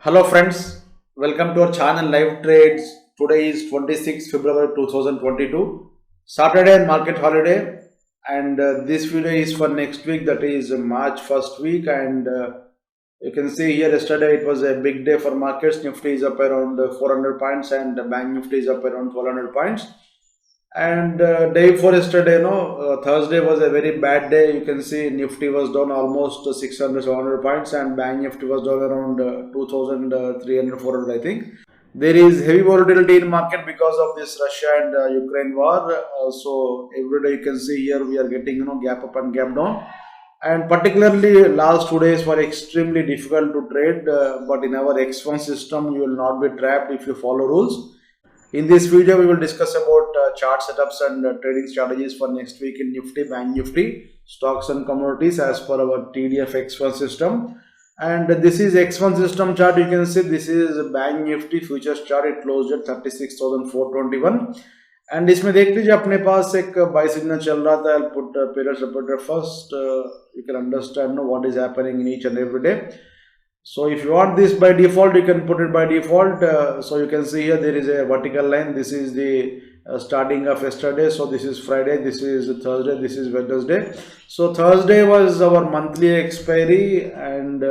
Hello friends, welcome to our channel Live Trades. Today is 26th February 2022, Saturday and market holiday, and this video is for next week, that is March first week. And you can see here yesterday it was a big day for markets. Nifty is up around 400 points and Bank Nifty is up around 1200 points. And day before yesterday, Thursday was a very bad day. You can see Nifty was down almost 600, 700 points, and Bank Nifty was down around 2,300, 400, I think. There is heavy volatility in market because of this Russia and Ukraine war. So every day you can see here we are getting gap up and gap down. And particularly last 2 days were extremely difficult to trade. But in our X1 system, you will not be trapped if you follow rules. In this video, we will discuss about chart setups and trading strategies for next week in Nifty, Bank Nifty, stocks and commodities as per our TDF X1 system. And this is X1 system chart. You can see this is Bank Nifty futures chart. It closed at 36,421. And इसमें देख लीजिए अपने पास एक buy signal चल रहा था. I'll put pillars supporter first. You can understand what is happening in each and every day. So if you want this by default, you can put it by default. So you can see here there is a vertical line. This is the starting of yesterday. So this is Friday, this is Thursday, this is Wednesday. So Thursday was our monthly expiry, and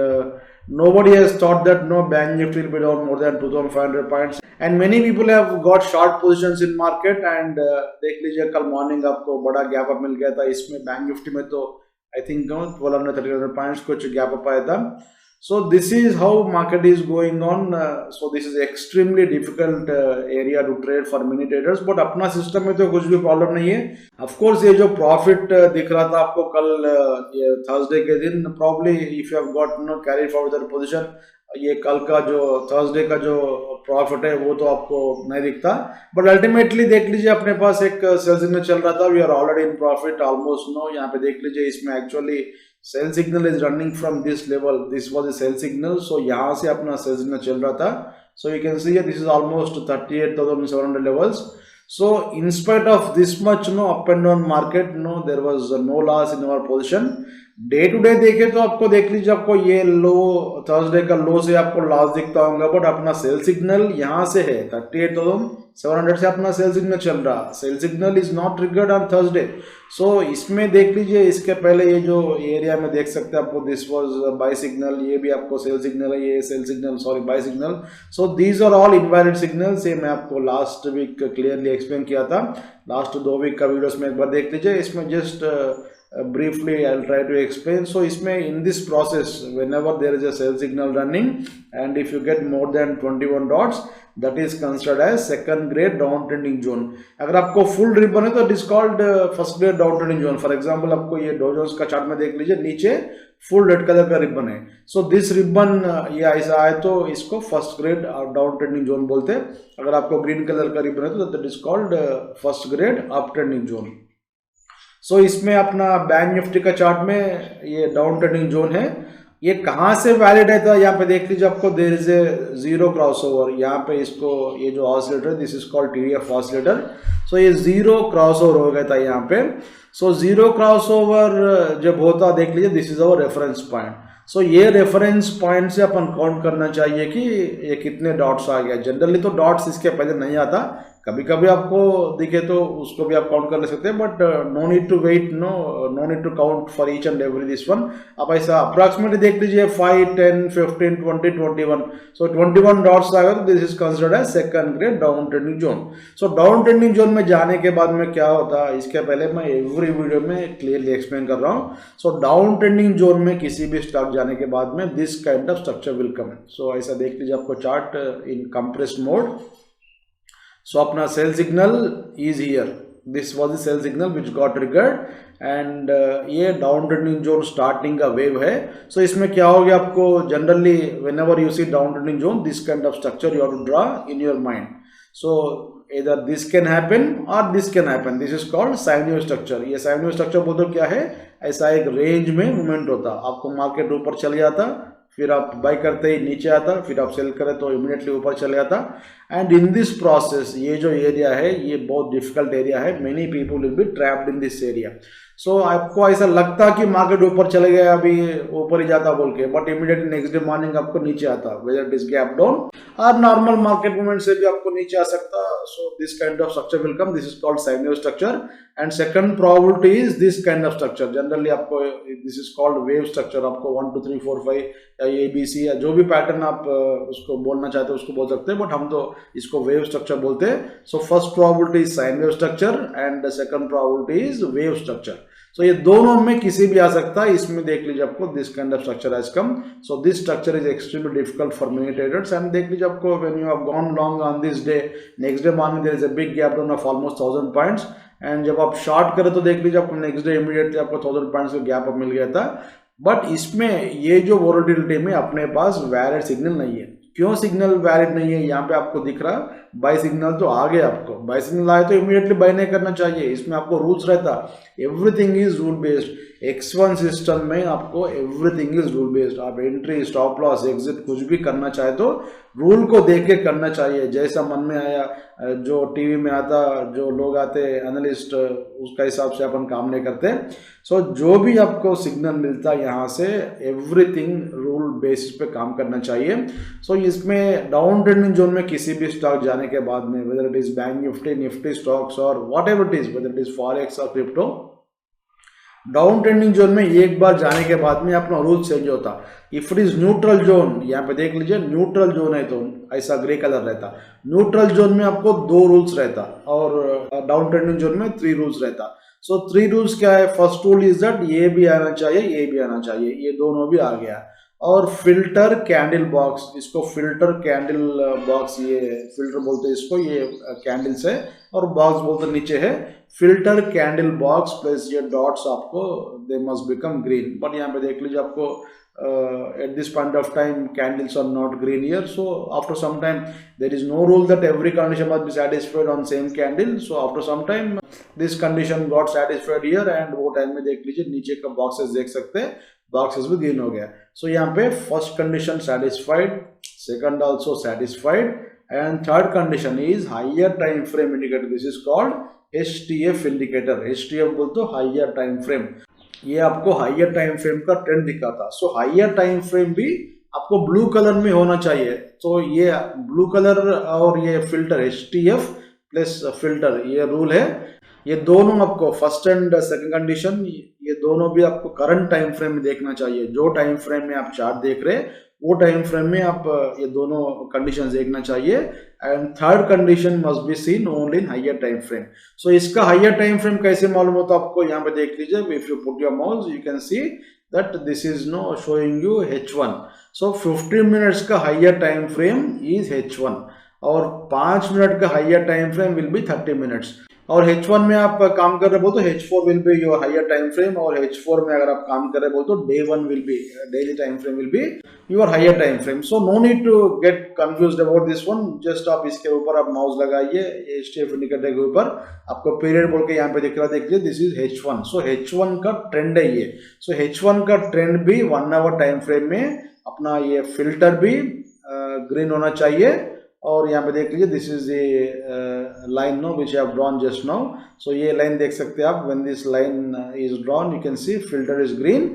nobody has thought that Bank Nifty will be down more than 2,500 points. And many people have got short positions in market. And देख लीजिए कल morning आपको बड़ा gap up मिल गया था. इसमें bank Nifty में तो आई थिंक 1200, 1300 पॉइंट्स कुछ गैप अप आया था. So this is how market is going on. So this is extremely difficult area to trade for many traders. But अपना system में तो कुछ भी problem नहीं है. Of course ये जो profit दिख रहा था आपको कल ये Thursday के दिन, probably if you have got carry forward the position, ये कल का जो Thursday का जो profit है वो तो आपको नहीं दिखता. But ultimately देख लीजिए अपने पास एक sell signal चल रहा था. We are already in profit almost. यहाँ पे देख लीजिए इसमें actually sell signal is running from this level. This was a sell signal. So यहाँ से अपना सेल सिग्नल चल रहा था. So you can see this is almost 38,700 levels. So in spite of this much up and down market there was no loss in our position. Day to day देखे तो आपको देख लीजिए आपको ये लो थर्सडे का लो से आपको लॉस दिखता होगा. बट अपना सेल सिग्नल यहाँ से है 38,700 से अपना सेल सिग्नल चल रहा. Sell signal is not triggered on Thursday. So इसमें देख लीजिए इसके पहले ये जो एरिया में देख सकते हैं आपको दिस वाज बाय सिग्नल. ये भी आपको सेल सिग्नल है, ये sell signal sorry buy signal. So these are all invalid signals. ये मैं आपको लास्ट वीक क्लियरली एक्सप्लेन किया था. लास्ट 2 वीक का वीडियोस में एक बार देख लीजिए. इसमें just briefly I'll try to explain. So इसमें in this process whenever there is a sell signal running and if you get more than 21 dots, that is considered as second grade downtrending zone. अगर आपको full ribbon है तो it is called first grade downtrending zone. For example आपको ये Dow Jones का chart में देख लीजिए नीचे full red color का रिबन है. So this ribbon ये ऐसा आए तो इसको first grade downtrending zone बोलते हैं. अगर आपको green color का रिबन है तो that is called first grade uptrending zone. सो इसमें अपना बैंक निफ्टी का चार्ट में ये डाउन ट्रेंडिंग जोन है. ये कहाँ से वैलिड है तो यहाँ पे देख लीजिए आपको there is a zero crossover. यहाँ पे इसको ये जो oscillator this is called TDF oscillator. So ये जीरो क्रॉसओवर हो गया था यहाँ पे. सो जीरो क्रॉसओवर जब होता देख लीजिए this is our reference point. So ये रेफरेंस पॉइंट से अपन काउंट करना चाहिए कि ये कितने डॉट्स आ गया. जनरली तो डॉट्स इसके पहले नहीं आता. कभी कभी आपको दिखे तो उसको भी आप काउंट कर ले सकते हैं. But no need to wait, no need to count for each and every this one. आप ऐसा अप्रॉक्सीमेटली देख लीजिए 5, 10, 15, 20, 21. सो 21 डॉट्स आएगा तो this is considered as second grade down trending zone. So down trending zone में जाने के बाद में क्या होता है इसके पहले मैं एवरी वीडियो में क्लियरली एक्सप्लेन कर रहा हूँ. सो डाउन ट्रेंडिंग जोन में किसी भी स्टॉक जाने के बाद में this kind of structure will come. So ऐसा देख लीजिए आपको chart in compressed mode. So अपना sell signal is here. This was the sell signal which got triggered and ये डाउन ट्रेंडिंग जोन स्टार्टिंग का वेव है. सो इसमें क्या हो गया आपको generally whenever you see down trending zone this kind of structure you have to draw in your mind. So either this can happen or this can happen. This is called sine wave structure. ये sine wave structure बोलते क्या है, ऐसा एक range में movement होता. आपको market ऊपर चल जाता, फिर आप बाय करते ही नीचे आता, फिर आप सेल करें तो इमीडिएटली ऊपर चले जाता. एंड इन दिस प्रोसेस ये जो एरिया है ये बहुत डिफिकल्ट एरिया है. Many people will be trapped in this area. So आपको ऐसा लगता कि मार्केट ऊपर चले गया, अभी ऊपर ही जाता बोल के, but immediately next day morning आपको नीचे आता, whether it is gap down or normal market movement से भी आपको नीचे आ सकता. So this kind of structure will come. This is called sine wave structure. And second probability is this kind of structure. Generally आपको this is called wave structure. आपको 1 2 3 4 5 या ABC या जो भी पैटर्न आप उसको बोलना चाहते हो उसको बोल सकते हैं, बट हम तो इसको वेव स्ट्रक्चर बोलते हैं. So first probability is sine wave structure and second probability is wave structure. So ये दोनों में किसी भी आ सकता है. इसमें देख लीजिए आपको this kind of structure has come. So this structure is extremely difficult for many traders. And देख लीजिए आपको when you have gone long on this day, next day morning there is a big gap down of almost 1000 points. And जब आप short करें तो देख लीजिए आपको नेक्स्ट डे इमीडिएटली आपको 1000 पॉइंट्स का गैप अप मिल गया था. बट इसमें ये जो वोलेटिलिटी में अपने पास वैलिड सिग्नल नहीं है. क्यों सिग्नल वैलिड नहीं है? यहाँ पे आपको दिख रहा बाय सिग्नल तो आ गया. आपको बाय सिग्नल आए तो इमीडिएटली बाय नहीं करना चाहिए. इसमें आपको रूल्स रहता, everything is rule based. X1 system में आपको एवरीथिंग इज रूल बेस्ड. आप एंट्री, स्टॉप लॉस, एग्जिट कुछ भी करना चाहे तो रूल को देख के करना चाहिए. जैसा मन में आया, जो टीवी में आता, जो लोग आते एनालिस्ट, उसका हिसाब से अपन काम नहीं करते. सो जो भी आपको सिग्नल मिलता है यहाँ से एवरीथिंग रूल बेसिस पे काम करना चाहिए. सो इसमें डाउन ट्रेंडिंग जोन में किसी भी स्टॉक जाने के बाद में, whether it is bank Nifty, Nifty stocks or whatever it is, whether it is forex or crypto, down trending zone में एक बार जाने के बाद में अपना रूल चेंज होता. If it is neutral zone, यहाँ पे देख लीजिए न्यूट्रल जोन है तो ऐसा ग्रे कलर रहता. न्यूट्रल जोन में आपको 2 रूल्स रहता और डाउन ट्रेंडिंग जोन में 3 रूल्स रहता. सो 3 रूल्स क्या है? फर्स्ट रूल इज दैट ये भी आना चाहिए, ये भी आना चाहिए. ये दोनों भी आ गया. और फिल्टर कैंडल बॉक्स, इसको फिल्टर कैंडल बॉक्स, ये फिल्टर बोलते हैं इसको, ये कैंडल्स है और बॉक्स बोलते नीचे है. फिल्टर कैंडल बॉक्स प्लस ये डॉट्स आपको they must become green. But यहाँ पे देख लीजिए आपको at this point of time candles are not green here. So after some time there is no rule that every condition must be satisfied on same candle. So after some time this condition got satisfied here and वो time में देख लीजिए नीचे का boxes देख सकते हैं, boxes भी ग्रीन हो गया. सो यहाँ पे first condition satisfied, second also satisfied and third condition is higher time frame indicator. This is called HTF indicator. HTF बोलते हो हायर टाइम फ्रेम. ये आपको हायर टाइम फ्रेम का ट्रेंड दिखाता. सो हायर टाइम फ्रेम भी आपको blue colour में होना चाहिए. तो ये ब्लू कलर और ये फिल्टर HTF प्लस फिल्टर, ये रूल है. ये दोनों आपको फर्स्ट एंड सेकंड कंडीशन, ये दोनों भी आपको करंट टाइम फ्रेम में देखना चाहिए. जो टाइम फ्रेम में आप चार्ट देख रहे हैं वो टाइम फ्रेम में आप ये दोनों कंडीशन देखना चाहिए. And third condition must be seen only in higher time frame. So इसका हायर टाइम फ्रेम कैसे मालूम होता है आपको? यहाँ पे देख लीजिए. If you put your mouse you can see that this is no showing you H1. So 15 minutes का higher time frame is H1 और 5 मिनट का higher time frame will be 30 minutes. और H1 में आप काम कर रहे हो तो H4 will be your higher time frame. और H4 में अगर आप काम कर रहे हो तो Day 1 will be, daily time frame will be your higher time frame. So no need to get confused about this one. Just आप इसके ऊपर आप माउस लगाइए, HTF इंडिकेटर के ऊपर आपको पीरियड बोल के यहाँ पे दिख रहा, देखिए this is H1. So H1 का ट्रेंड है ये. सो H1 का ट्रेंड भी 1 आवर टाइम फ्रेम में अपना ये फिल्टर भी ग्रीन होना चाहिए. और यहाँ पे देख लीजिए this is a line no which I have drawn just now. So ये लाइन देख सकते हैं आप. When this line is drawn you can see filter is green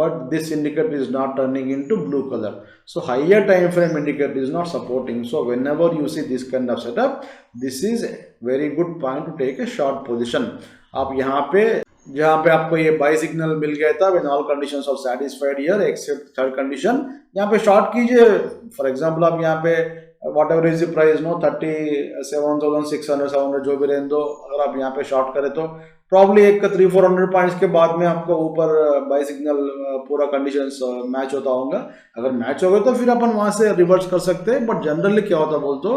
but this indicator is not turning into blue colour. So higher time frame indicator is not supporting. So whenever you see this kind of setup, this is very good point to take a short position. आप यहाँ पे जहाँ पे आपको ये buy signal मिल गया था, when all conditions are satisfied here except third condition, यहाँ पे शॉर्ट कीजिए. फॉर एग्जांपल आप यहाँ पे whatever is the price no 37,600 700 जो भी रेंज दो, अगर आप यहाँ पे शॉर्ट करें तो प्रॉब्ली एक 300-400 पॉइंट्स के बाद में आपको ऊपर बाय सिग्नल पूरा कंडीशंस मैच होता होगा. अगर मैच हो गए तो फिर अपन वहां से रिवर्स कर सकते हैं. बट जनरली क्या होता बोल तो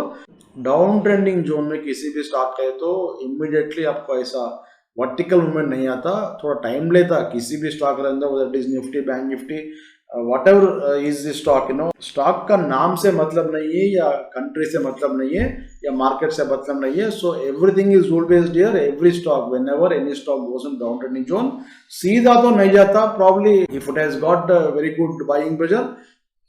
डाउन ट्रेंडिंग जोन में किसी भी स्टॉक का है तो इमीडिएटली आपको ऐसा वर्टिकल मूवमेंट नहीं आता, थोड़ा टाइम लेता. किसी भी स्टॉक रहता है, whether it is Nifty, bank Nifty, whatever is the stock, you know, stock का नाम से मतलब नहीं है या कंट्री से मतलब नहीं है या मार्केट से मतलब नहीं है. सो everything is rule based here. Every stock, whenever any stock goes in down trending zone, सीधा तो नहीं जाता. Probably if it has got very good buying pressure,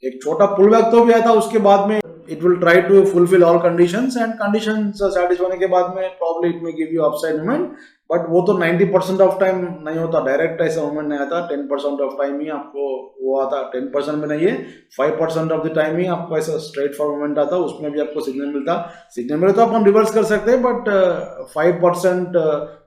एक छोटा पुल बैक तो भी आया था, उसके बाद में it will try to fulfil all conditions and conditions satisfy होने के बाद में probably it may give you upside movement. But वो तो 90% ऑफ टाइम नहीं होता, डायरेक्ट ऐसा मूवमेंट नहीं आता, 10% ऑफ टाइम ही आपको वो आता, 10% में नहीं है, 5% ऑफ द टाइम ही आपको ऐसा स्ट्रेट फॉर मूवमेंट आता, उसमें भी आपको सिग्नल मिलता। सिग्नल मिले तो अपन रिवर्स कर सकते हैं, बट 5%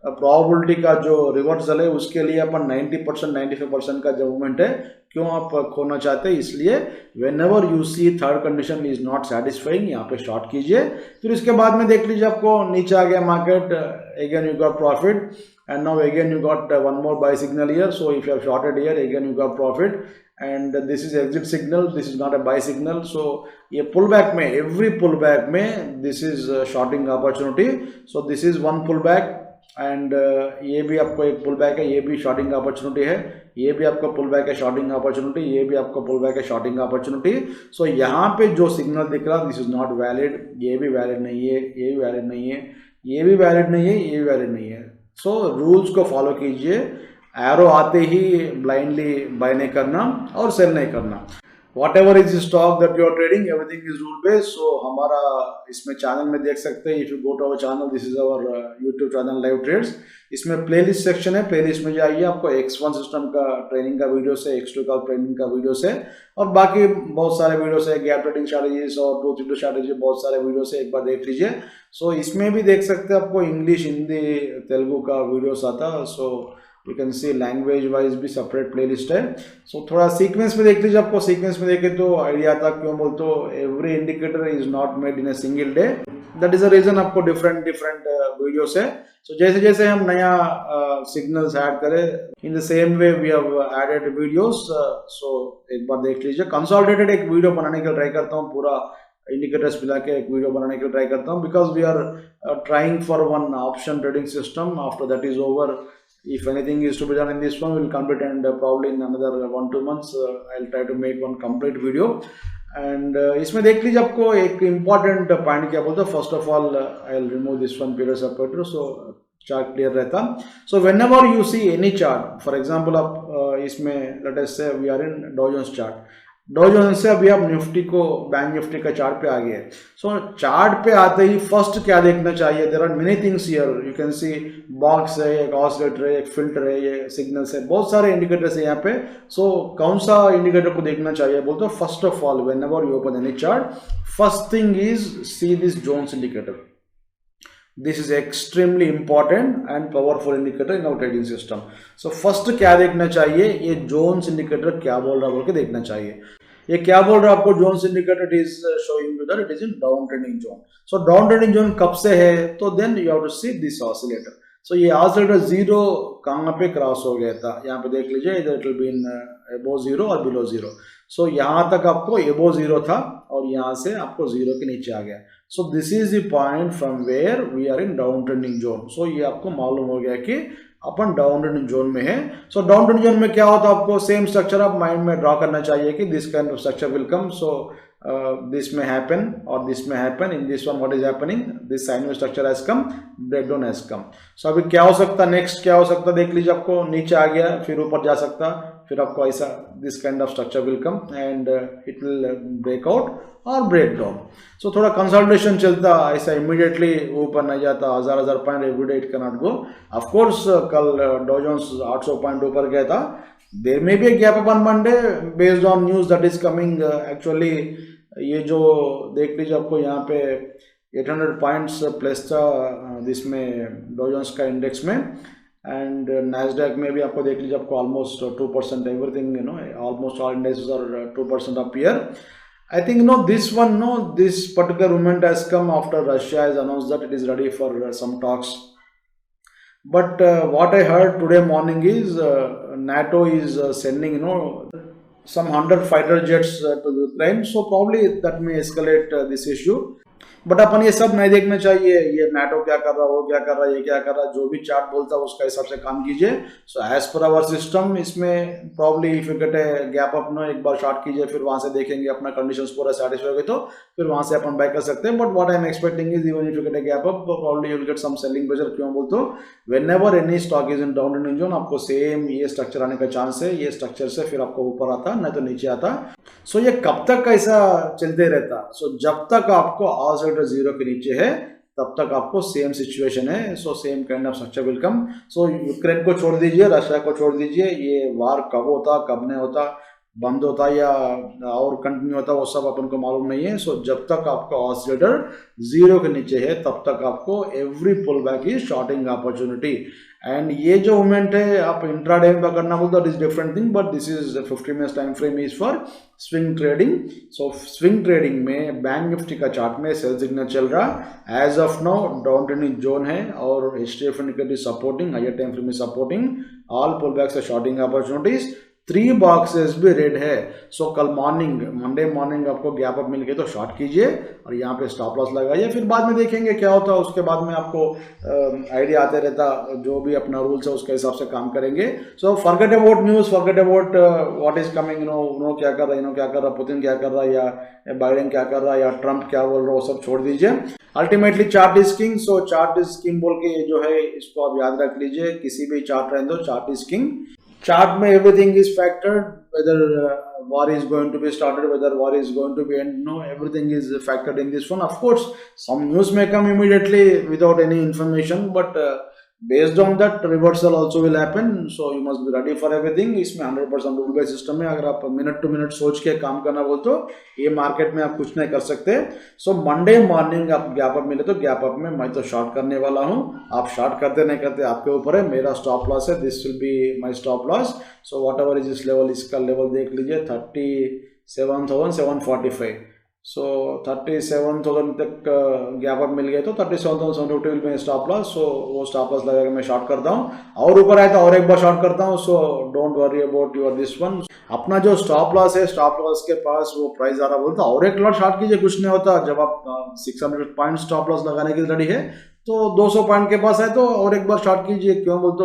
प्रोबेबिलिटी का जो रिवर्स चले उसके लिए अपन 90% 95% का जो मूवमेंट है क्यों आप खोना चाहते हैं, इसलिए whenever you see third condition is not satisfying यहाँ पे शॉर्ट कीजिए। फिर इसके बाद में देख लीजिए आपको नीचे आ गया market, again you got profit and now again you got one more buy signal here, so if you have shorted here again you got profit and this is exit signal, this is not a buy signal। so ये pullback में, every pullback में this is shorting opportunity, so this is one pullback and ये भी आपको एक pullback है, ये भी shorting opportunity है, ये भी आपका pullback है shorting opportunity, ये भी आपका pullback है shorting opportunity। so यहाँ पे जो signal दिख रहा this is not valid, ये भी valid नहीं है, ये भी valid नहीं है, ये भी valid नहीं है, ये भी valid नहीं है। सो रूल्स को फॉलो कीजिए, एरो आते ही ब्लाइंडली बाय नहीं करना और सेल नहीं करना। Whatever is stock that you are trading, everything is rule based. So हमारा इसमें चैनल में देख सकते हैं, if you go to our channel, this is our YouTube channel live trades, इसमें प्लेलिस्ट सेक्शन है, प्लेलिस्ट में जाइए, आपको X1 सिस्टम का ट्रेनिंग का वीडियो से, X2 का ट्रेनिंग का वीडियो से और बाकी बहुत सारे वीडियो से, गैप ट्रेडिंग स्ट्रैटेजीज और 232 स्ट्रैटेजी, बहुत सारे वीडियो से एक बार देख लीजिए। सो इसमें भी देख सकते हैं आपको इंग्लिश, हिंदी, तेलुगु का वीडियोस आता। सो you can C language wise भी सेपरेट प्लेलिस्ट है। सो थोड़ा सीक्वेंस में देख लीजिए, आपको सीक्वेंस में देखे तो आइडिया आता, क्यों बोलते हो every indicator is not made in a single day, that is a reason आपको डिफरेंट वीडियोस है। सो जैसे जैसे हम नया सिग्नल्स ऐड करें, in the same way we have added videos. सो एक बार देख लीजिए, कंसोलिडेटेड एक वीडियो बनाने के लिए ट्राई करता हूँ, पूरा इंडिकेटर्स मिला के एक वीडियो बनाने के लिए ट्राई करता हूँ, because we are trying for one option trading system. After that is over, if anything is to be done in this one, we'll complete, and probably in another 1-2 months I'll try to make one complete video। and इसमें देख लीजिए, आपको एक important point क्या बोलते हैं, first of all I'll remove this one period separator, so chart clear रहता। so whenever you see any chart, for example आप इसमें let us say we are in Dow Jones chart, डॉ Jones से अभी आप निफ्टी को, bank nifty का chart पे आ गए। सो चार्ट पे आते ही फर्स्ट क्या देखना चाहिए, there are many things here, you can see box है, एक ऑसिलेटर है, एक फिल्टर है, ये सिग्नल्स है, बहुत सारे इंडिकेटर्स है यहाँ पे। सो कौन सा इंडिकेटर को देखना चाहिए बोलते हो, first of all whenever you open any chart, first thing is see this zones indicator. This is extremely important and powerful indicator in our trading system. So first क्या देखना चाहिए, ये जोन्स इंडिकेटर क्या बोल रहा है बोल के देखना चाहिए। ये क्या बोल रहा है आपको, Jones indicator it is showing you that it is in down trending zone. So down trending zone कब से है, तो then you have to see this oscillator. So ये ऑसिलेटर जीरो कहाँ पे क्रॉस हो गया था, यहाँ पे देख लीजिए, इधर it will be in above zero और बिलो जीरो। सो यहाँ तक आपको अबव जीरो था और यहाँ से आपको जीरो के नीचे आ गया। So this is the point from where we are in down trending zone. So ये आपको मालूम हो गया कि अपन डाउन ट्रेंडिंग जोन में है। सो डाउन ट्रेंडिंग जोन में क्या होता है, आपको सेम स्ट्रक्चर आप माइंड में ड्रॉ करना चाहिए कि this kind of structure will come. So this may happen or this may happen, in this one what is happening, this sine wave structure has come, breakdown has come। so अभी क्या हो सकता, next क्या हो सकता देख लीजिए, आपको नीचे आ गया, फिर ऊपर जा सकता, फिर आपको ऐसा this kind of structure will come and it will break out और break down। so थोड़ा कंसल्टेशन चलता, ऐसा इमीडिएटली ऊपर नहीं जाता, हजार point everyday it cannot go. Of course कल डॉ जोन्स 800 पॉइंट ऊपर गया था, there may be a gap up on Monday based on news that is coming। Actually ये जो देख लीजिए, आपको यहाँ पे 800 पॉइंट्स प्लस था जिसमें डॉ जोन्स का इंडेक्स में, एंड नैस्डैक में भी आपको देख लीजिए, आपको almost 2%, everything you know almost all indexes are 2% up here. I think this particular movement has come after Russia has announced that it is ready for some talks. But what I heard today morning is NATO is sending some 100 fighter jets to Ukraine, so probably that may escalate this issue। But अपन ये सब नहीं देखना चाहिए, ये NATO क्या कर रहा, वो क्या कर रहा, ये क्या कर रहा, जो भी चार्ट बोलता है उसका हिसाब से काम कीजिए। So as per our system, इसमें probably if you get a gap up एक बार शॉर्ट कीजिए, फिर वहां से देखेंगे अपना कंडीशंस पूरा सेटिस्फाई हो गए तो फिर वहां से अपन बाय कर सकते हैं। But what I am expecting is even if you get a gap up, probably you will get some selling pressure. क्यों बोलते हो, whenever any stock is in down trending zone, आपको सेम ये स्ट्रक्चर आने का चांस है, ये structure से फिर आपको ऊपर आता नहीं तो नीचे आता। सो ये कब तक ऐसा चलते रहता, सो जब तक आपको ऑसिलेटर जीरो के नीचे है तब तक आपको सेम सिचुएशन है. So same kind of structure will come. So Ukraine को छोड़ दीजिए, रशिया को छोड़ दीजिए, ये वार कब होता कब नहीं होता, बंद होता या और कंटिन्यू होता, वो सब अपन को मालूम नहीं है. सो जब तक आपका ऑसिलेटर जीरो के नीचे है तब तक आपको every pull back is shorting opportunity. And ये जो मूवमेंट है आप इंट्राडे में करना बोलते that is different thing, but this is 50 minutes time frame is for swing trading. So swing trading में बैंक निफ्टी का चार्ट में सेल सिग्नल चल रहा as of now, down trending zone है और HTF indicator supporting, higher time frame is supporting, all pull backs are shorting opportunities. 3 boxes भी red है. सो कल मॉर्निंग मंडे मॉर्निंग आपको गैप अप मिल गए तो शॉर्ट कीजिए और यहाँ पे स्टॉप लॉस लगाइए, फिर बाद में देखेंगे क्या होता है. उसके बाद में आपको आइडिया आते रहता, जो भी अपना रूल्स है उसके हिसाब से काम करेंगे. So forget about news, forget about what is coming, no क्या कर रहा है, क्या कर रहा, पुतिन क्या कर रहा है, या बाइडेन क्या कर रहा है, या ट्रंप क्या बोल रहा है, वो सब छोड़ दीजिए. Ultimately chart is king. So chart is king बोल के जो है इसको आप याद रख लीजिए. किसी भी चार्ट रहने दो, चार्ट इज किंग. Chart में everything is factored, whether war is going to be started, whether war is going to be end, no, everything is factored in this one. Of course, some news may come immediately without any information, but based on that reversal also will happen. So you must be ready for everything. इसमें 100% rule based system है. अगर आप minute to minute सोच के काम करना बोल तो ये मार्केट में आप कुछ नहीं कर सकते. सो मंडे मॉर्निंग आप गैप अप मिले तो गैप अप में मैं तो शॉर्ट करने वाला हूँ. आप शॉर्ट करते नहीं करते आपके ऊपर है. मेरा स्टॉप लॉस है, this will be my stop loss. So what ever is this level, इसका लेवल देख लीजिए 37,745. सो 37,000 तक गैप अप मिल गए तो 37,750 विल बी स्टॉप लॉस. सो वो स्टॉप लॉस लगा के मैं शॉर्ट करता हूँ, और ऊपर आए तो और एक बार शॉर्ट करता हूँ. So don't worry about your this one. अपना जो स्टॉप लॉस है, स्टॉप लॉस के पास वो प्राइस आ रहा बोलता और एक लॉट शॉर्ट कीजिए, कुछ नहीं होता. जब आप 600 पॉइंट स्टॉप लॉस लगाने की रेडी है तो 200 पॉइंट के पास है तो और एक बार शॉर्ट कीजिए. क्यों बोलते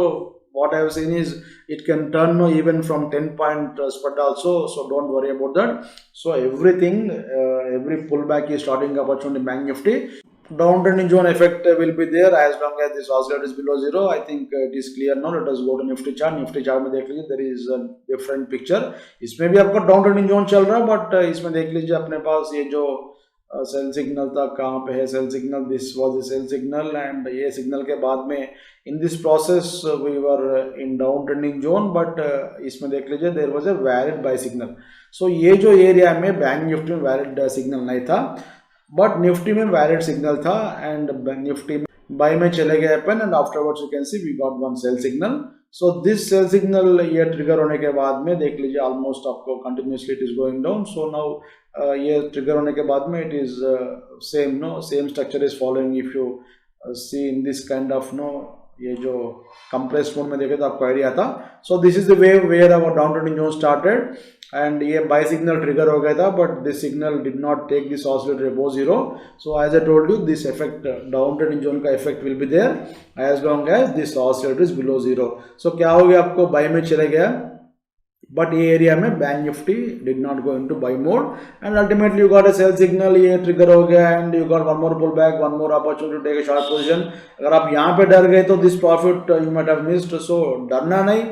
what I have seen is it can turn even from 10-point spread also, so don't worry about that. So everything, every pullback is starting opportunity. Bank Nifty down trending zone effect will be there as long as this oscillator is below zero. I think it is clear now. Let us go to Nifty chart. Nifty chart में देख लीजिए, there is a different picture. इसमें भी आपका down trending zone चल रहा है, but इसमें देख लीजिए अपने पास ये जो सेल सिग्नल था कहाँ पे है, sell signal, this was the sell signal. And ये सिग्नल के बाद में in this process we were in down trending zone, but इसमें देख लीजिए there was a valid buy signal. So ये जो एरिया में बैंक निफ्टी में वैलिड सिग्नल नहीं था, बट निफ्टी में वैलिड सिग्नल था. एंड निफ्टी में बाय में चले गए अपन, and afterwards you can see we got one cell signal. So this sell signal ये ट्रिगर होने के बाद में देख लीजिए ऑलमोस्ट आपको continuously it is going down. So now ये ट्रिगर होने के बाद में it is same structure is following. If you see in this kind of ये जो कंप्रेस्ड मोड में देखे तो आपको आइडिया था. So this is the way where our down trending zone started, and ये बाय सिग्नल ट्रिगर हो गया था, but this signal did not take this oscillator above zero. So as I told you this effect, down trending zone का effect will be there as long as this oscillator is below zero. So क्या हो गया, आपको bye में चले गया, but ये area में bank Nifty did not go into buy mode, and ultimately you got a sell signal, ये ट्रिगर हो गया, and you got one more pull back, one more opportunity to take a short position. अगर आप यहाँ पे डर गए तो this profit you might have missed. So डरना नहीं,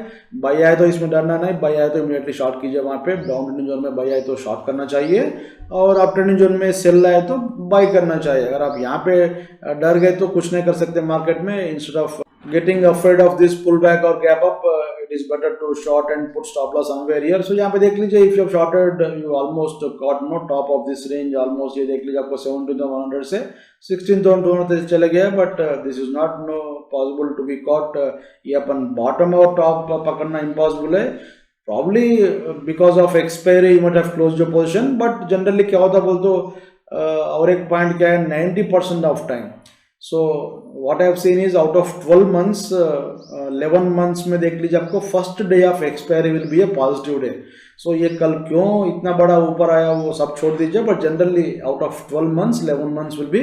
बाय आए तो इसमें डरना नहीं, बाय आए तो इमीडिएटली शॉर्ट कीजिए. वहाँ पे डाउन ट्रेंडिंग जोन में बाय आए तो शॉर्ट करना चाहिए, और अप ट्रेंडिंग जोन में सेल आए तो बाय करना चाहिए. अगर आप यहाँ पे डर गए तो कुछ नहीं कर सकते मार्केट में. Instead of getting afraid of this pullback or gap up, it is better to short and put stop loss somewhere here. So यहाँ पे देख लीजिए, if you have shorted, you almost got top of this range almost. ये देख लीजिए आपको 17,100 से 16,200 तक चले गया, but this is not possible to be caught. ये अपन bottom और top पकड़ना impossible है. Probably because of expiry you might have closed your position, but generally क्या होता बोल तो और एक पॉइंट क्या है, 90% of time. So what I have seen is out of 12 months, 11 months में देख लीजिए आपको first day of expiry will be a positive day. So ये कल क्यों इतना बड़ा ऊपर आया वो सब छोड़ दीजिए, but generally out of 12 months 11 months will be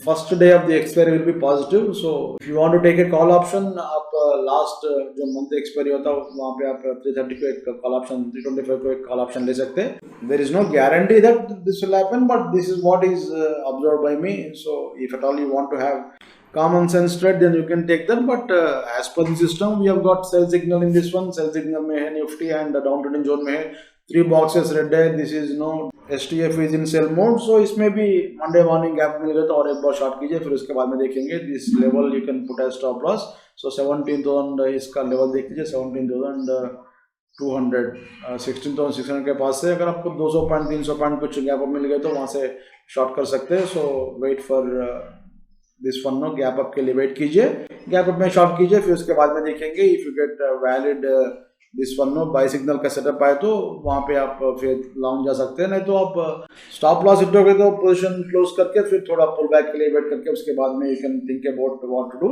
first day of the expiry will be positive. So if you want to take a call option, आप लास्ट जो मंथ एक्सपायरी होता है वहाँ पे आप 330 को एक कॉल ऑप्शन, 325 को एक कॉल ऑप्शन ले सकते हैं. There is no guarantee that this will happen, but this is what is observed by me. So if at all you want to have common sense trade, then you can take that, but as per the system we have got sell signal in this one. Sell signal में है Nifty, and down trending zone में है 3 boxes red है. This is STF is in sell mode, so इसमें भी Monday morning gap मिल गया तो और एक बार शॉर्ट कीजिए, फिर उसके बाद में देखेंगे this level you can put as stop loss. So 17,000 इसका लेवल देख लीजिए, 17,200 16,600 के पास से अगर आपको 200 पॉइंट 300 पॉइंट कुछ गैप अप मिल गए तो वहाँ से शॉर्ट कर सकते हैं। So wait for this one no, gap up के लिए वेट कीजिए, गैप अप में शॉर्ट कीजिए, फिर उसके बाद में देखेंगे if you get valid this one no buy signal का सेटअप आए तो वहाँ पे आप फिर लॉन्ग जा सकते हैं, नहीं तो आप स्टॉप लॉस हिट तो पोजीशन क्लोज करके फिर थोड़ा पुल बैक के लिए वेट करके उसके बाद में you can think about what to do.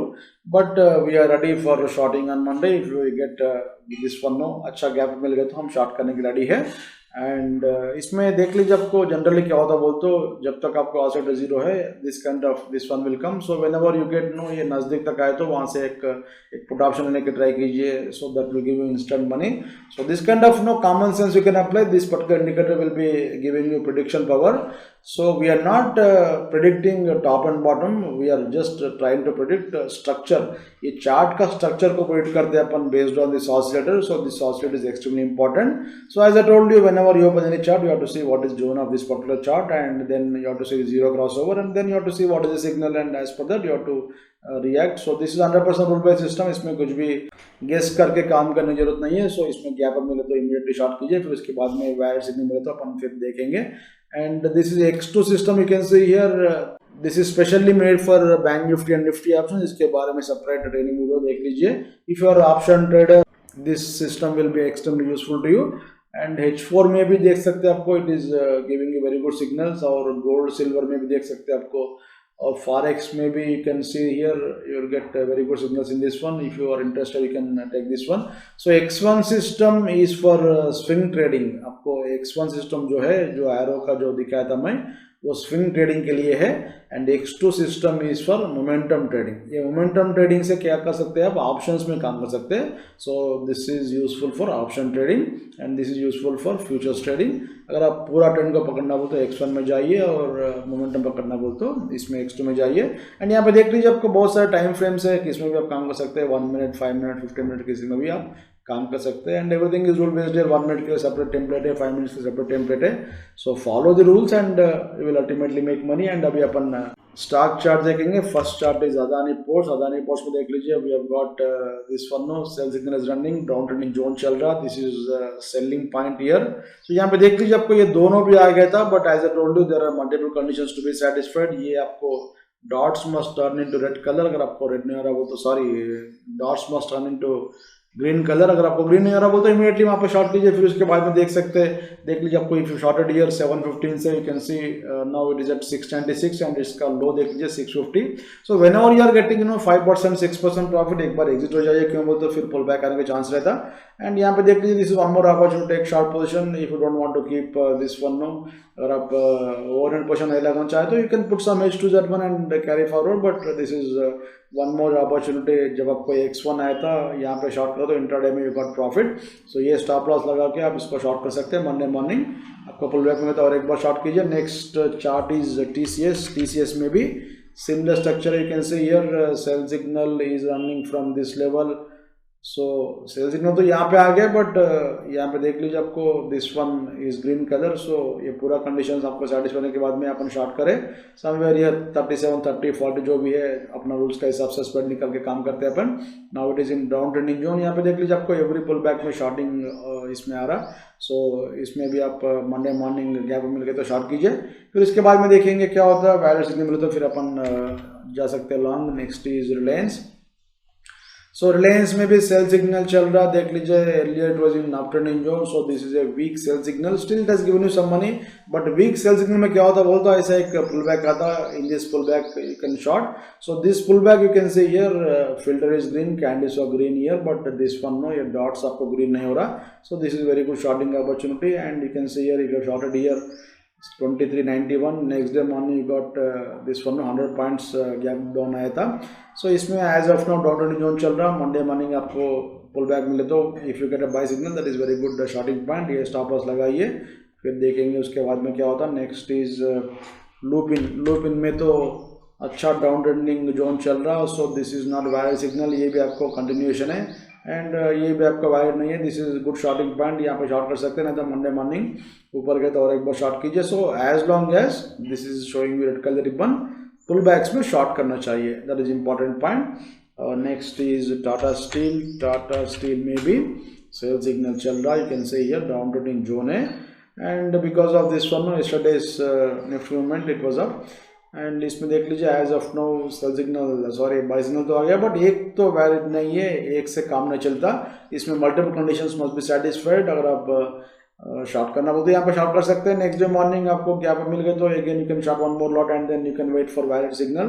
But we are ready for shorting on Monday if you get this one no, अच्छा गैप मिल गया तो हम शॉर्ट करने की रेडी है। एंड इसमें देख लीजिए आपको जनरली क्या होता है बोल तो जब तक आपको आउटसाइड जीरो है this kind of this one will come. So whenever you get no ये नजदीक तक आए तो वहाँ से एक पुट ऑप्शन लेने की ट्राई कीजिए, so that will give you instant money. So this kind of no common sense you can apply, this particular indicator will be giving you prediction power. So we are not predicting top and bottom, we are just trying to predict structure। ये chart का structure को predict करते हैं अपन based on this oscillator, so this oscillator is extremely important। So as I told you, whenever you open any chart you have to see what is zone of this particular chart and then you have to see zero crossover and then you have to see what is the signal and as per that you have to react। So this is 100% rule based system, इसमें कुछ भी guess करके काम करने की जरूरत नहीं है। So इसमें गैप अप मिले तो इमीडिएटली शॉर्ट कीजिए, फिर उसके बाद में वायर सिग्नल मिले तो अपन फिर देखेंगे। And this is X2 system, you can see here this is specially made for Bank Nifty and Nifty options, इसके बारे में सेपरेट ट्रेनिंग वीडियो देख लीजिए। If you are option trader this system will be extremely useful to you। and H4 में भी देख सकते हैं आपको, it is giving you very good signals, और gold silver में भी देख सकते हैं आपको, और Forex में भी you can see here you will get very good signals in this one। if you are interested you can take this one। so X1 system is for swing trading। आपको X1 system जो है, जो arrow का जो दिखाया था मैं, वो स्विंग ट्रेडिंग के लिए है। And X2 system is for momentum trading. ये मोमेंटम ट्रेडिंग से क्या कर सकते हैं आप, ऑप्शंस में काम कर सकते हैं। सो this is useful for option trading and this is useful for futures trading. अगर आप पूरा ट्रेंड को पकड़ना बोल तो X1 में जाइए, और मोमेंटम पकड़ना बोल तो इसमें X2 में जाइए। एंड यहाँ पे देख लीजिए आपको बहुत सारे टाइम फ्रेम्स है, किसमें भी आप काम कर सकते हैं, 1 मिनट 5 मिनट 15 मिनट किसी में भी आप काम कर सकते हैं। And everything is rule based है, 1 मिनट के लिए सेपरेट टेम्पलेट है, 5 मिनट्स के सेपरेट टेम्पलेट है। So follow the rules and you will ultimately make money. And अभी अपन स्टॉक चार्ट देखेंगे। First chart is Adani Ports. Adani Ports में देख लीजिए, we have got this one no, sell signal is running, down trending zone चल रहा, this is selling point here. तो यहाँ पे देख लीजिए आपको ये दोनों भी आ गया था, but as I told you there are multiple conditions to be satisfied. ये आपको dots must turn into red colour, अगर आपको रेड नहीं आ रहा वो तो sorry, dots must turn into green colour, अगर आपको ग्रीन नहीं आ रहा बोलते इमीडिएटली वहाँ पे शॉर्ट कीजिए, फिर उसके बाद में देख सकते हैं, देख लीजिए आपको इफ यू शॉर्टेड हियर 715 से you can see now it is at 696 and इसका लो देख लीजिए 650। So whenever you are getting 5% 6% profit, एक बार एग्जिट हो जाइए, क्यों बोलते फिर पुल बैक आने का चांस रहता। एंड यहाँ पे देख लीजिए this is one more opportunity take short position if you don't want to keep this one no. अगर आप ओवरहेड पोजीशन नहीं लगाना चाहे तो you can put some H2Z1 and carry forward, but this is one more opportunity. जब आपको X1 आया था यहाँ पे शॉर्ट करो तो इंट्राडे में यू गॉट प्रॉफिट। सो ये स्टॉप लॉस लगा के आप इसको शॉर्ट कर सकते हैं। मंडे मॉर्निंग आपको पुल बैक में तो और एक बार शॉर्ट कीजिए। Next chart is TCS। TCS में भी similar structure, you can see here sell signal is running from this level. So sell signal तो यहाँ पे आ गया, बट यहाँ पे देख लीजिए आपको this one is green colour. So ये पूरा कंडीशंस आपको सेटिस्फाई होने के बाद में अपन शॉर्ट करें समवेयर हियर 37 30 40 जो भी है अपना रूल्स का हिसाब से स्प्रेड निकल के काम करते हैं अपन। Now it is in down trending zone. यहाँ पे देख लीजिए आपको एवरी पुल बैक में शॉर्टिंग इसमें आ रहा। सो इसमें भी आप मंडे मॉर्निंग गैप मिल गए तो शॉर्ट कीजिए, फिर इसके बाद में देखेंगे क्या होता है। वैलिड सिग्नल मिले तो फिर अपन जा सकते हैं long. Next is Reliance. So Reliance में भी सेल सिग्नल चल रहा, देख लीजिए earlier it was in uptrending zone, so this is a weak sell signal, still it has given you some money, but weak sell signal में क्या होता है बोलता है, ऐसा एक pullback आता, in this pullback you can short. So this pullback you can see here filter is green, candles are green here, but this one no, ये dots आपको green नहीं हो रहा, so this is very good shorting opportunity. And you can see here if you have shorted here 2391, next day morning you got this one 100 points gap down आया था. So इसमें as of now down trending zone चल रहा, Monday morning आपको pull back मिले तो if you get a buy signal that is very good shorting point. ये stop loss लगाइए, फिर देखेंगे उसके बाद में क्या होता है. नेक्स्ट इज लूप इन में तो अच्छा डाउन ट्रेंडिंग जोन चल रहा, so this is not viral signal, ये भी आपको कंटिन्यूएशन है. एंड ये भी आपका वायर नहीं है, this is good shorting point, यहाँ पे शॉर्ट कर सकते हैं, नहीं तो मंडे मॉर्निंग ऊपर गए तो और एक बार शॉर्ट कीजिए। So as long as this is showing red colour ribbon, pull backs में शॉर्ट करना चाहिए, that is important point. Next is Tata steel में भी सेल सिग्नल चल रहा है, you can see here down trending zone है, and because of this one yesterday's Nifty movement it was up, and इसमें देख लीजिए as of no sell signal sorry buy signal तो आ गया, बट एक तो वैलिड नहीं है, एक से काम नहीं चलता, इसमें multiple conditions must be satisfied. अगर आप शॉर्ट करना बोलते यहाँ पे शॉर्ट कर सकते हैं। नेक्स्ट डे मॉर्निंग आपको गैप मिल गए तो again you can short one more lot and then you can wait for valid signal.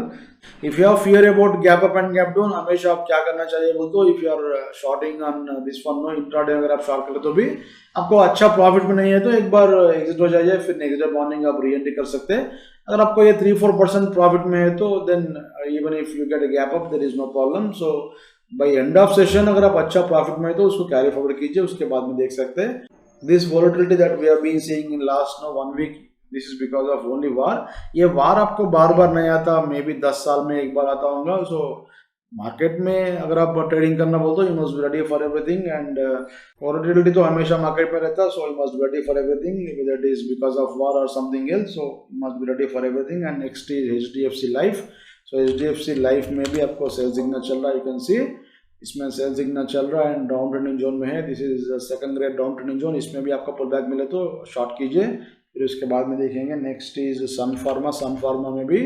If you have fear about gap up and gap down, हमेशा आप क्या करना चाहिए बोलते हो, if you are shorting on this one no intraday, अगर आप short करें तो भी आपको अच्छा प्रॉफिट में नहीं है तो एक बार एग्जिट हो जाइए, फिर नेक्स्ट डे मॉर्निंग आप री एंट्री कर सकते हैं। अगर आपको ये 3-4% प्रॉफिट में है तो then even if you get a gap up there is no problem. So by end of session अगर आप अच्छा प्रॉफिट में है तो उसको कैरी फॉरवर्ड कीजिए, उसके बाद में देख सकते हैं। This volatility that we have been seeing in last 1 week, this is because of only war। ये वार आपको बार बार नहीं आता, मे बी 10 साल में एक बार आता होगा। सो मार्केट में अगर आप ट्रेडिंग करना बोलते हो you must be ready for everything, and volatility तो हमेशा मार्केट में रहता है, so you must be ready for everything, whether it is because of war और something else, so you must be ready for everything. And next is HDFC life. सो HDFC life में भी आपको सेल सिग्नल चल रहा है, you can सी इसमें sell signal चल रहा है एंड डाउन ट्रेंडिंग जोन में है, this is second grade down trending zone, इसमें भी आपका पुल बैक मिले तो शॉर्ट कीजिए, फिर उसके बाद में देखेंगे। नेक्स्ट इज सन फार्मा में भी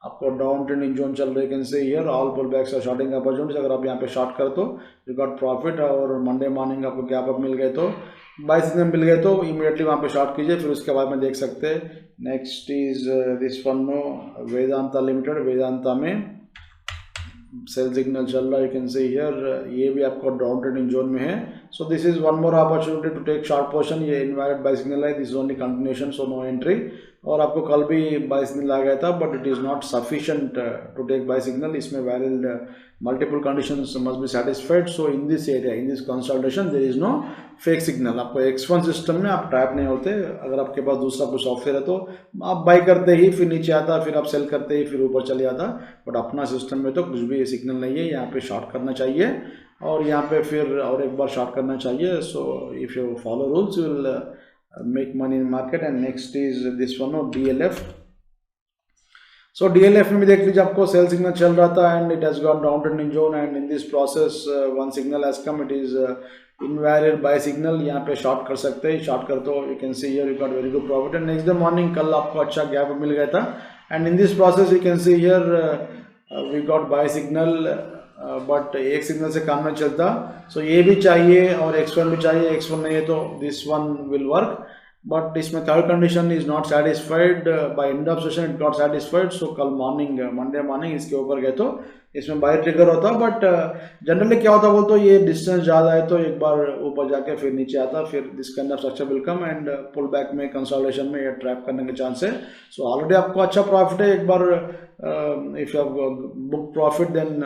आपको डाउन ट्रेंडिंग जोन चल रहा है, can see here all pull backs और शॉर्टिंग अपॉर्चुनिटीज। अगर आप यहाँ पे शॉर्ट कर तो यू गॉट प्रॉफिट, और मंडे मॉर्निंग आपको गैप अप मिल गए तो बाय सिग्नल मिल गए तो इमीडिएटली वहाँ पे शॉर्ट कीजिए, फिर उसके बाद में देख सकते हैं। Next is this one no Vedanta Limited, Vedanta में सेल सिग्नल चल रहा है, यू कैन से हियर, ये भी आपको डाउन ट्रेंडिंग जोन में है। So this is one more opportunity to take short portion, ये इनवैलिड बाय सिग्नल है, this is only continuation, so no entry. और आपको कल भी बाय सिग्नल आ गया था, but it is not sufficient to take buy signal, इसमें valid multiple conditions must be satisfied. So in this area in this consultation there is no fake signal. आपको X1 system में आप trap नहीं होते, अगर आपके पास दूसरा कुछ सॉफ्टवेयर है तो आप बाय करते ही फिर नीचे आता, फिर आप सेल करते ही फिर ऊपर चले जाता, बट अपना सिस्टम में तो कुछ भी सिग्नल नहीं है। यहाँ पे शॉर्ट करना चाहिए और यहाँ पे फिर और एक बार शॉर्ट करना चाहिए। सो if you follow rules you will make money in market. And next is this one DLF। So DLF में भी देख लीजिए आपको सेल सिग्नल चल रहा था and it has gone down trending zone, and in this process one signal has come, it is invalid buy signal. यहाँ पे शॉर्ट कर सकते हैं, शॉर्ट कर तो you can see here you got very good profit. And next day morning कल आपको अच्छा गैप मिल गया था, and in this process you can see here we got buy signal, but एक सिग्नल से काम नहीं चलता। सो ये भी चाहिए और X1 भी चाहिए, X1 नहीं है तो this one will work, but इसमें third condition is not satisfied, by end of session it not satisfied. So कल मॉर्निंग मंडे मॉर्निंग इसके ऊपर गए तो इसमें बाय ट्रिगर होता, बट जनरली क्या होता बोल तो ये डिस्टेंस ज़्यादा है तो एक बार ऊपर जाके फिर नीचे आता, फिर this kind of structure will come and pull back में कंसोलिडेशन में ये ट्रैप करने के चांस है। सो ऑलरेडी आपको अच्छा प्रॉफिट है, एक बार if you have book profit then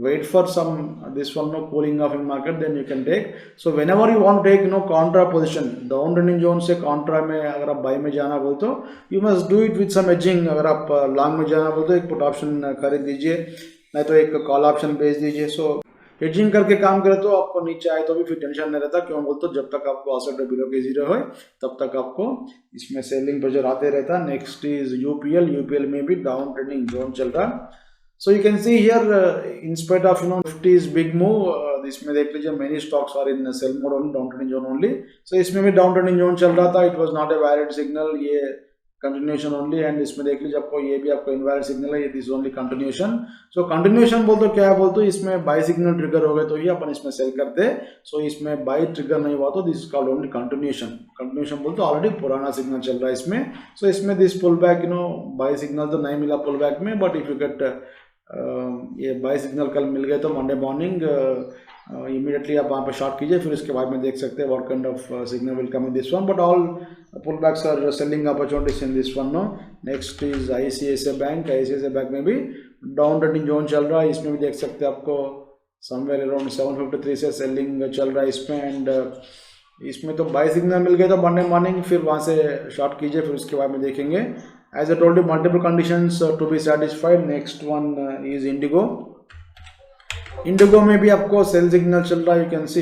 wait for some this one no cooling off in market, then you can take। so whenever you want to take contra position down trending zone से contra में अगर आप buy में जाना बोल तो you must do it with some hedging। अगर आप long में जाना बोल तो एक put option खरीद दीजिए, नहीं तो एक call option बेच दीजिए। so hedging करके काम करे तो आपको नीचे आए तो भी फिर टेंशन नहीं रहता, क्यों बोल तो जब तक आपको asset बिलो के जीरो हो तब तक आपको इसमें सेलिंग प्रेशर आते रहता। नेक्स्ट इज UPL में भी डाउन ट्रेंडिंग जोन चल रहा। So you can see here in spite of Nifty's big move, इसमें देख लीजिए many stocks are in sell mode only, down trending zone only। So इसमें भी down trending zone चल रहा था, it was not a valid signal, ये continuation only। and इसमें देख लीजिए आपको ये भी आपको invalid signal है, ये this only continuation। so continuation बोल तो क्या बोल तो इसमें buy signal trigger हो गए तो ही अपन इसमें sell करते। so इसमें buy trigger नहीं हुआ तो this is called only continuation। continuation बोल तो already पुराना signal चल रहा है इसमें। so इसमें this pullback buy signal तो नहीं मिला pullback में, but if you get ये बाय सिग्नल कल मिल गए तो मंडे मॉर्निंग इमीडिएटली आप वहाँ पे शॉर्ट कीजिए, फिर उसके बाद में देख सकते हैं what kind of signal will come in this one. But all pull backs are selling opportunities in this one no. Next is ICICI bank में भी डाउन ट्रेंडिंग जोन चल रहा है, इसमें भी देख सकते हैं आपको समवेयर अराउंड 753 से सेलिंग चल रहा है इसमें। एंड इसमें तो बाय सिग्नल मिल गए तो मंडे मॉर्निंग फिर वहाँ से शॉर्ट कीजिए, फिर उसके बाद में देखेंगे। As I told you, multiple conditions to be satisfied. Next one is Indigo। IndiGo में भी आपको सेल सिग्नल चल रहा है, you can see.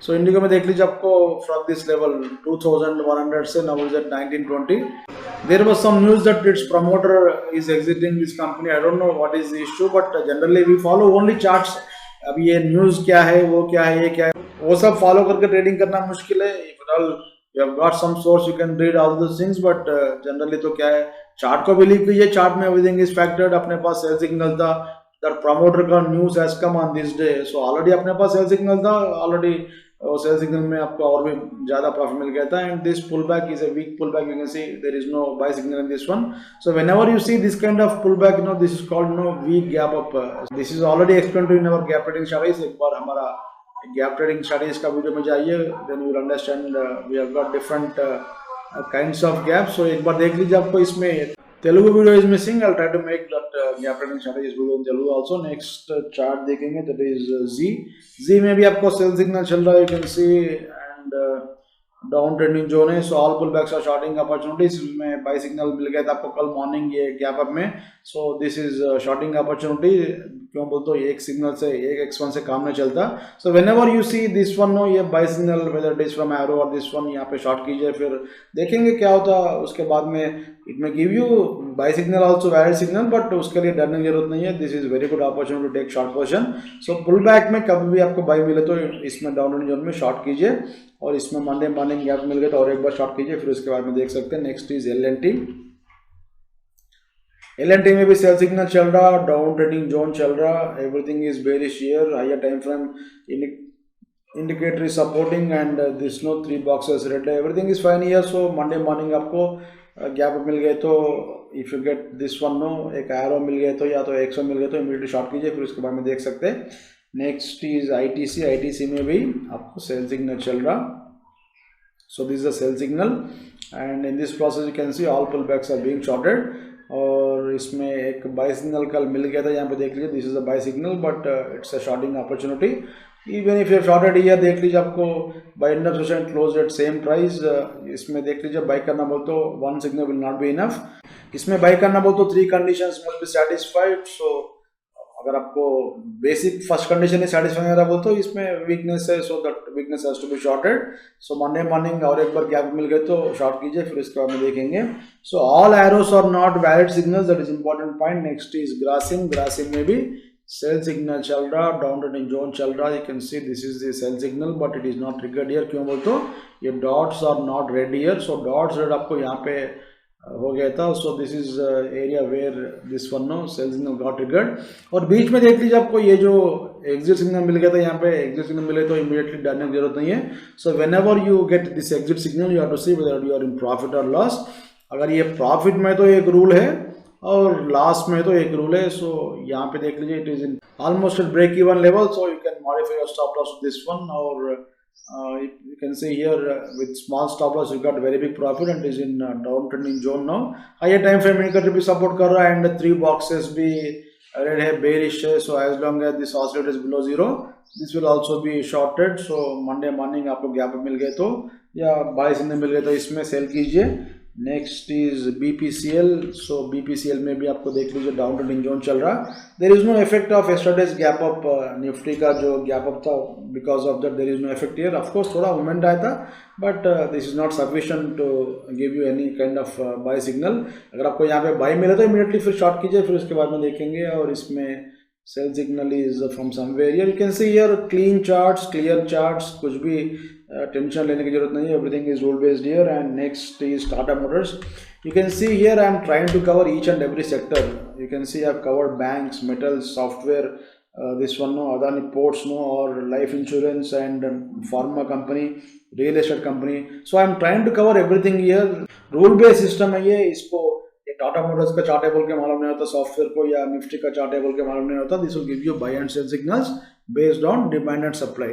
So IndiGo में देख लीजिए आपको फ्रॉम दिस लेवल 2100 से now is at 1920. There was some news that its promoter is exiting this company. I don't know what is the issue, but generally we follow only charts. अब ये news क्या है, वो क्या है, ये क्या है, वो सब फॉलो करके ट्रेडिंग करना मुश्किल है. If at all you have got some source, you can read all those things, but generally तो क्या है, चार्ट को बिलीव कीजिए. चार्ट में everything is factored. अपने पास सेल सिग्नल था, that promoter का news has come on this day, so already अपने पास सेल सिग्नल था ऑलरेडी. और सेल सिग्नल में आपको और भी ज्यादा प्रॉफिट मिल गया था. And this pull back is a weak pull back, you can see there is no buy signal in this one. So whenever you see this kind of pull back, this is called week gap up. This is already explained in our gap trading strategies. एक बार हमारा gap trading strategies का video में जाइए, then you will understand we have got different kinds of gap. So एक बार देख लीजिए. आपको इसमें Telugu video is missing. I try to make that gap trading strategies video in Telugu also. Next chart देखेंगे, दैट इज जी में भी आपको सेल सिग्नल चल रहा है, you can see. And down trending zone है. So all pull backs are shorting opportunities. में buy signal मिल गया था आपको कल मॉर्निंग ये गैप अप में. So this is shorting opportunity. क्यों बोलते हो, एक सिग्नल से एक x1 से काम नहीं चलता. So whenever you see this one, no ये buy signal whether it is from arrow और दिस वन, यहाँ पे शॉर्ट कीजिए, फिर देखेंगे क्या होता. उसके बाद में it may give you buy signal also valid signal, but उसके लिए डरने की जरूरत नहीं है. This is very good opportunity to take short position. So pull back में कभी भी आपको बाय मिले तो इसमें डाउन जोन में शॉर्ट कीजिए, और इसमें मंडे मॉर्निंग गैप मिल गया तो और एक बार शॉर्ट कीजिए, फिर उसके बाद में देख सकते हैं. नेक्स्ट इज एल में भी सेल सिग्नल चल रहा, डाउन ट्रेडिंग जोन चल रहा. Everything is bearish here. Higher time frame indicator is supporting and this no 3 boxes red. Everything is fine here. So Monday morning आपको गैप मिल गए तो if you get this one, no एक arrow मिल गए तो या तो एक्स मिल गए तो इमीडिएटली शॉर्ट कीजिए, फिर उसके बाद में देख सकते हैं. नेक्स्ट इज आईटीसी में भी आपको सेल सिग्नल चल रहा. So this is a sell signal and in this process you can see all pull backs are being shorted. और इसमें एक बाय सिग्नल कल मिल गया था, यहाँ पे देख लीजिए. This is a buy signal but it's a shorting opportunity. Even if you shorted here, देख लीजिए आपको by end of session close at same price. इसमें देख लीजिए बाय करना बोल तो one signal will not be enough. इसमें बाय करना बोल तो 3 conditions must be satisfied. So अगर आपको बेसिक फर्स्ट कंडीशन ही सेटिस्फाई नहीं रहा बोल तो इसमें वीकनेस है, so that weakness has to be shorted. So Monday morning और एक बार गैप मिल गए तो शॉर्ट कीजिए, फिर इसके बाद में देखेंगे. So all arrows are not valid signals, that is important point. Next is Grasim में भी सेल सिग्नल चल रहा, डाउन ट्रेंडिंग जोन चल रहा. You can see this is the sell signal but it is not triggered here. क्यों बोल तो ये dots are not red here. So dots red आपको यहाँ पे हो गया था. So this is area where this one, no sell signal got triggered. और बीच में देख लीजिए आपको ये जो एग्जिट सिग्नल मिल गया था, यहाँ पे एग्जिट सिग्नल मिले तो इमीडिएटली डरने की जरूरत नहीं है. So whenever you get this exit signal you have to see whether you are in profit और लॉस. अगर ये प्रॉफिट में तो एक रूल है और लॉस में तो एक रूल है. सो यहाँ पे देख लीजिए it is in almost at break even level. So you can modify your stop loss this one. और you can see here with small stop loss you got very big profit and it is in down trending zone now. Higher time frame indicator भी support कर रहा है and 3 boxes भी red है, bearish है. So as long as this oscillator is below 0 this will also be shorted. So Monday morning आपको gap मिल गए तो या बाय सिग्नल मिल गए तो इसमें सेल कीजिए. Next is BPCL. So BPCL में भी आपको देख लीजिए डाउन ट्रेंडिंग जोन चल रहा. There is no effect of yesterday's gap up. Nifty का जो गैप अप था because of that there is no effect here. Of course थोड़ा मूवमेंट आया था but this is not sufficient to give you any kind of buy signal. अगर आपको यहाँ पे बाय मिले तो इमीडिएटली फिर शॉर्ट कीजिए, फिर उसके बाद में देखेंगे. और इसमें sell signal is from somewhere here. You can see here clean charts, clear charts, कुछ भी टेंशन लेने की जरूरत नहीं है. Everything is rule based here. And next is Tata Motors. You can see here I am trying to cover each and every sector. You can see I have covered banks, metals, software, this one no, Adani Ports no, or life insurance and pharma company, real estate company. So I am trying to cover everything here. Rule based system है ये. इसको Tata Motors का chart table के मालूम नहीं होता, software को या निफ्टी का चार्ट टेबल के मालूम नहीं होता. This will give you buy and sell signals based on demand and supply.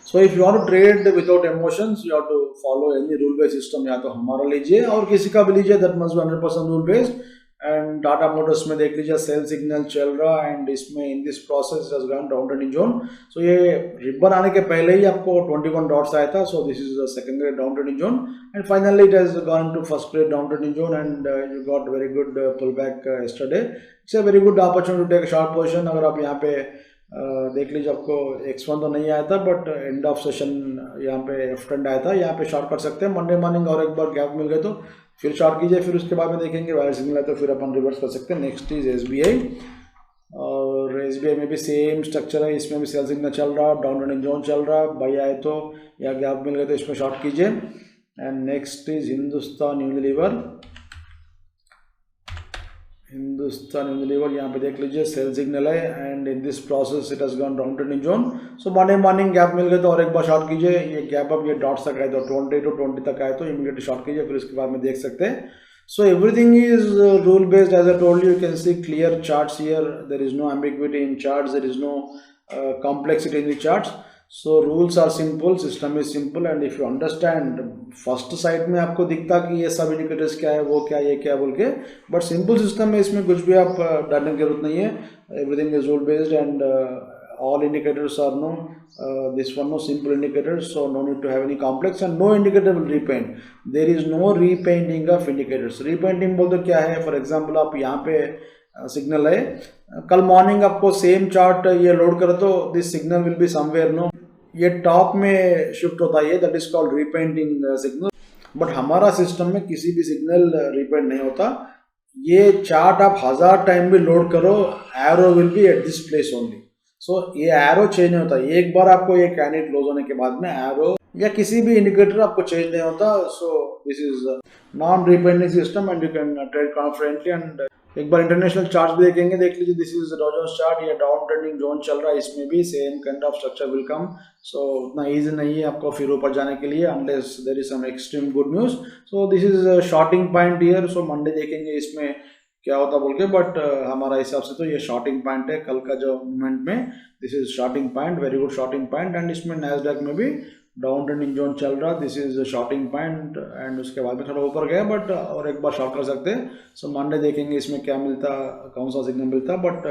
So if you want to trade without emotions, you have to follow any rule based system. या तो हमारा लीजिए और किसी का भी लीजिए, that must be 100% rule based. And Tata Motors में देख लीजिए सेल सिग्नल चल रहा एंड इसमें in this process has gone down trending zone. So ये रिबन आने के पहले ही आपको 21 डॉट्स आया था. So this is the second grade down trending zone and finally it has gone to first grade down trending zone and you got very good pull back yesterday. It's a very good opportunity to take a short position. अगर आप यहाँ पे देख लीजिए आपको X1 तो नहीं आया था बट एंड ऑफ सेशन यहाँ पे एफ ट्रेंड आया था, यहाँ पे शॉर्ट कर सकते हैं मंडे मॉर्निंग और एक बार गैप मिल गए तो फिर शॉर्ट कीजिए, फिर उसके बाद में देखेंगे वायर सिग्नल है तो फिर अपन रिवर्स कर सकते हैं। नेक्स्ट इज SBI और SBI में भी सेम स्ट्रक्चर है, इसमें भी सेल सिग्नल चल रहा, डाउन ट्रेंडिंग जोन चल रहा, बाई आए तो या गैप मिल गए तो इसमें शॉर्ट कीजिए। And next is Hindustan Unilever, यहाँ पे देख लीजिए सेल सिग्नल है and in this process it has gone down trending zone. So Monday morning gap मिल गए तो और एक बार शॉर्ट कीजिए, ये गैप अब ये डॉट्स तक आए तो 20 to 20 तक आए तो इमीडिएटली शॉर्ट कीजिए, फिर उसके बाद में देख सकते हैं। So everything is rule based as I told you can see clear charts here, there is no ambiguity in charts, there is no complexity in the charts. So rules are simple, system is simple and if you understand first side में आपको दिखता कि ये सब indicators क्या है, वो क्या, ये क्या बोल के, बट सिंपल सिस्टम है, इसमें कुछ भी आप डालने की जरूरत नहीं है। Everything is rule based and all indicators are no this one no simple indicators, so no need to have any complex and no indicator will repaint, there is no repainting of indicators। repainting बोल तो क्या है, for example आप यहाँ पे signal है, कल morning आपको सेम चार्ट ये लोड करो तो this signal will be somewhere no, ये टॉप में शिफ्ट होता है, that is called repainting signal. But हमारा सिस्टम में किसी भी सिग्नल रिपेंट नहीं होता, ये चार्ट आप 1000 टाइम भी लोड करो, arrow will be at this place only. So ये एरो चेंज नहीं होता, एक बार आपको ये कैंडिडेट क्लोज होने के बाद में एरो या किसी भी इंडिकेटर आपको चेंज नहीं होता। So this is non repainting system and you can trade confidently. And एक बार इंटरनेशनल चार्ट भी देखेंगे, देख लीजिए this is Dow Jones chart, ये डाउन ट्रेंडिंग जोन चल रहा है, इसमें भी same kind of structure will come. So उतना इजी नहीं है आपको फिर ऊपर जाने के लिए unless there is some extreme good news. So this is shorting point here. So Monday देखेंगे इसमें क्या होता बोल के, बट हमारा हिसाब से तो ये शॉर्टिंग पॉइंट है कल का जो मूवमेंट में, this is shorting point, very good shorting point. And इसमें नैस्डैक में भी डाउन ट्रेंडिंग जोन चल रहा, this is shorting point and उसके बाद में थोड़ा ऊपर गया बट और एक बार शॉर्ट कर सकते हैं। सो मंडे देखेंगे इसमें क्या मिलता, कौन सा सिग्नल मिलता, बट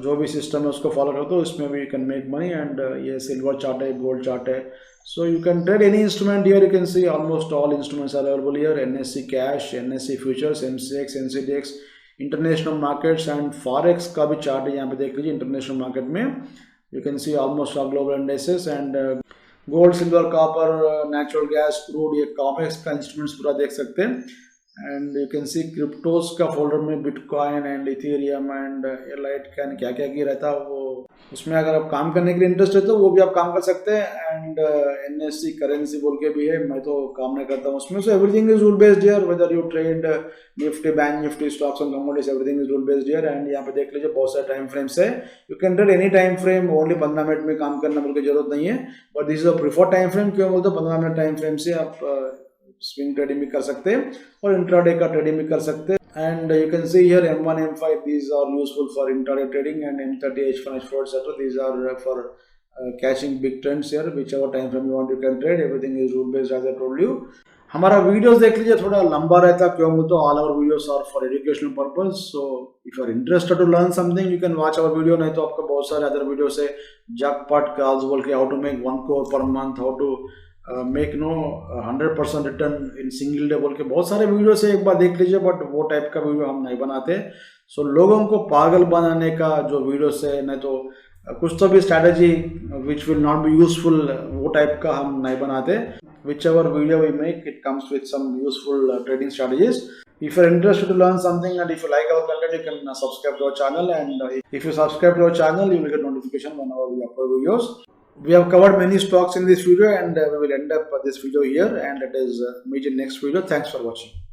जो भी सिस्टम है उसको फॉलो करते हो इसमें भी you can make money. And ये सिल्वर चार्ट है, गोल्ड चार्ट है, so you can trade any instrument here, you can see almost all instruments are available here, NSE cash, NSE futures, MCX, NCDX, international markets and forex का भी chart है यहाँ पे देख लीजिए। International market में you can C almost all global indexes and gold, silver, copper, natural gas, crude, ये COMEX का इंस्ट्रूमेंट्स पूरा देख सकते हैं। And you can C cryptos का फोल्डर में bitcoin and Ethereum and light can क्या क्या की रहता है, वो उसमें अगर आप काम करने के लिए इंटरेस्ट है तो वो भी आप काम कर सकते हैं। एंड NSE करेंसी बोल के भी है, मैं तो काम नहीं करता हूँ उसमें। सो everything is rule based here, whether you trade Nifty, bank Nifty, stocks and commodities, everything is rule based here. And यहाँ पे देख लीजिए बहुत सारे टाइम फ्रेम्स है, you can trade any time frame, only 15 minute में काम करना बोल के जरूरत नहीं है, but this is a preferred time frame. क्यों बोलते 15 मिनट टाइम फ्रेम से आप स्विंग ट्रेडिंग भी कर सकते हैं और इंट्राडे का ट्रेडिंग भी कर सकते हैं। And you can see here M1, M5, these are useful for intraday trading, and M30, H1, H4, etc. These are for catching big trends here, whichever time frame you want you can trade, everything is rule based as I told you। हमारा videos देख लीजिए, थोड़ा लंबा रहता क्यों बोलते all our videos are for educational purpose. So if you are interested to learn something you can watch our video, नहीं तो आपको बहुत सारे अदर वीडियोस है, जैकपॉट कॉल्स बोल के, how to make 1 crore per month, how to make no 100% return in single day बोल के बहुत सारे वीडियो से एक बार देख लीजिए, बट वो टाइप का वीडियो हम नहीं बनाते। सो लोगों को पागल बनाने का जो वीडियो से, नहीं तो कुछ तो भी strategy which will not be useful, वो टाइप का हम नहीं बनाते। Whichever video we make it comes with some useful trading strategies. If you are interested to learn something and if you like our content, you can subscribe to our channel, and if you subscribe to our channel, you will get notification whenever we upload videos. We have covered many stocks in this video, and we will end up this video here, and it is meet in next video. Thanks for watching.